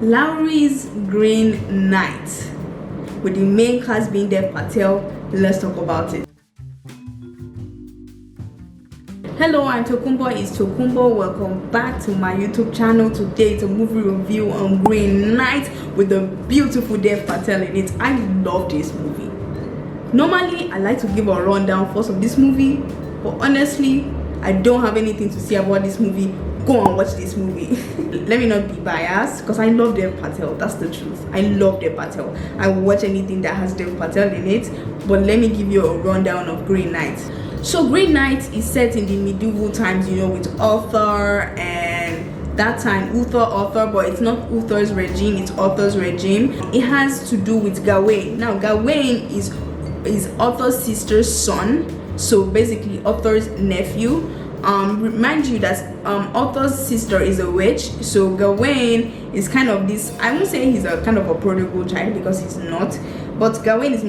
Lowry's Green Knight, with the main cast being Dev Patel. Let's talk about it. Hello, I'm Tokumbo. It's Tokumbo. Welcome back to my YouTube channel. Today it's a movie review on Green Knight with the beautiful Dev Patel in it. I love this movie. Normally, I like to give a rundown first of this movie, but honestly, I don't have anything to say about this movie. Go and watch this movie. Let me not be biased because I love Dev Patel. That's the truth. I love Dev Patel. I will watch anything that has Dev Patel in it. But let me give you a rundown of Green Knight. So Green Knight is set in the medieval times, with Arthur, and that time Arthur, but it's not Arthur's regime, it's Arthur's regime. It has to do with Gawain. Now Gawain is Arthur's sister's son, so basically Arthur's nephew. Remind you that Arthur's sister is a witch, so Gawain is kind of this, I won't say he's a kind of a prodigal child because he's not, but Gawain is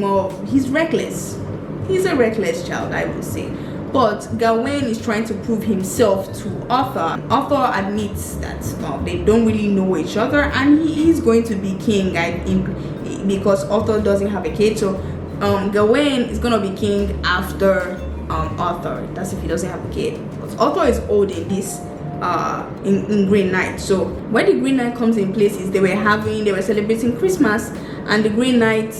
he's reckless. He's a reckless child, I would say. But Gawain is trying to prove himself to Arthur. Arthur admits that they don't really know each other, and he is going to be king, because Arthur doesn't have a kid. So Gawain is gonna be king after Arthur. That's if he doesn't have a kid. But Arthur is old in this in Green Knight. So when the Green Knight comes in place is they were celebrating Christmas, and the Green Knight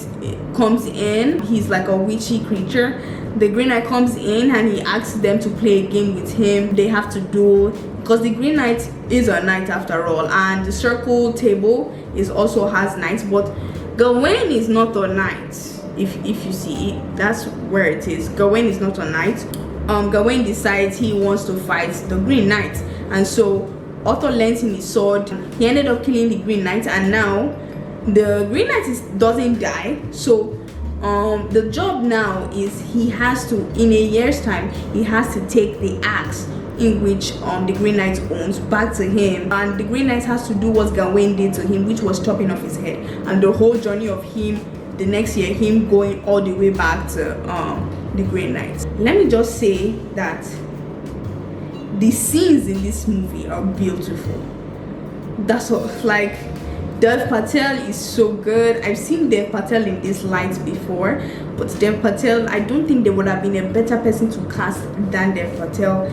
comes in. He's like a witchy creature. The Green Knight comes in and he asks them to play a game with him. They have to do, because the Green Knight is a knight after all, and the circle table also has knights, but Gawain is not a knight. If you see it, that's where it is. Gawain is not a knight. Gawain decides he wants to fight the Green Knight, and so Arthur lends him his sword. He ended up killing the Green Knight, and now the Green Knight doesn't die. So the job now is he has to, in a year's time, he has to take the axe in which the Green Knight owns back to him, and the Green Knight has to do what Gawain did to him, which was chopping off his head. And the whole journey of him, the next year, him going all the way back to the Green Knight. Let me just say that the scenes in this movie are beautiful. That's all. Like, Dev Patel is so good. I've seen Dev Patel in this light before, but Dev Patel, I don't think there would have been a better person to cast than Dev Patel.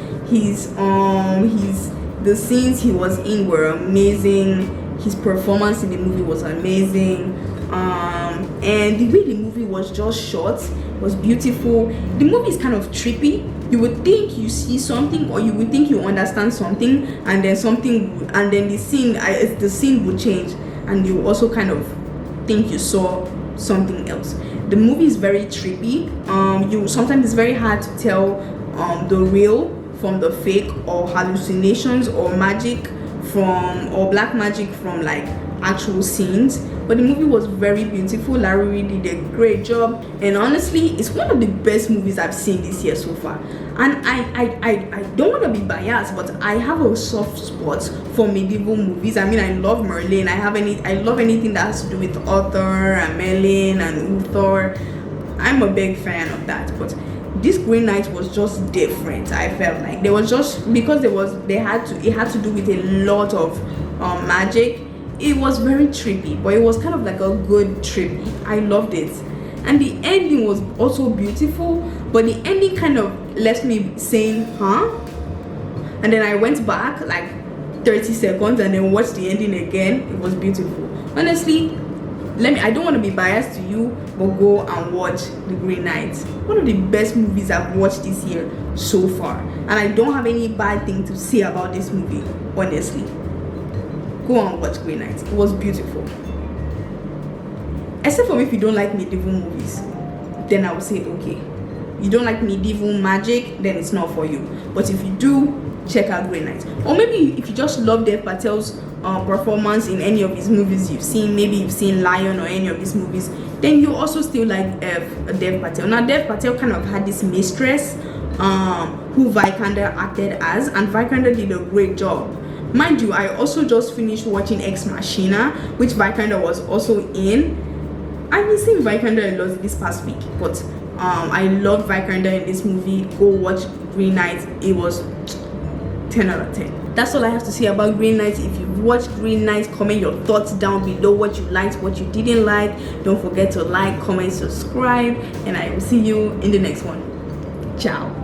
The scenes he was in were amazing. His performance in the movie was amazing. And the way the movie was just shot was beautiful. The movie is kind of trippy. You would think you see something, or you would think you understand something, and then the scene would change, and you also kind of think you saw something else. The movie is very trippy. Sometimes it's very hard to tell the real from the fake, or hallucinations, or black magic from like actual scenes. But the movie was very beautiful. Larry did a great job, and honestly, it's one of the best movies I've seen this year so far. And I don't want to be biased, but I have a soft spot for medieval movies. I mean, I love Merlin. I love anything that has to do with Arthur and Merlin and Uther. I'm a big fan of that. But this Green Knight was just different. I felt like there was just, because it had to do with a lot of magic. It was very trippy, but it was kind of like a good trippy. I loved it. And the ending was also beautiful, but the ending kind of left me saying, huh? And then I went back like 30 seconds and then watched the ending again. It was beautiful. Honestly, I don't want to be biased to you, but go and watch The Green Knight. One of the best movies I've watched this year so far. And I don't have any bad thing to say about this movie, honestly. Go and watch Green Knight. It was beautiful. Except for if you don't like medieval movies, then I would say okay. You don't like medieval magic, then it's not for you. But if you do, check out Green Knight. Or maybe if you just love Dev Patel's performance in any of his movies you've seen, maybe you've seen Lion or any of his movies, then you also still like Dev Patel. Now Dev Patel kind of had this mistress who Vikander acted as, and Vikander did a great job. Mind you, I also just finished watching Ex Machina, which Vikander was also in. I've been seeing Vikander a lot this past week, but I love Vikander in this movie. Go watch Green Knight. It was 10 out of 10. that's all I have to say about Green Knight. If you've watched Green Knight, comment your thoughts down below, what you liked, what you didn't like. Don't forget to like, comment, subscribe, and I will see you in the next one. Ciao.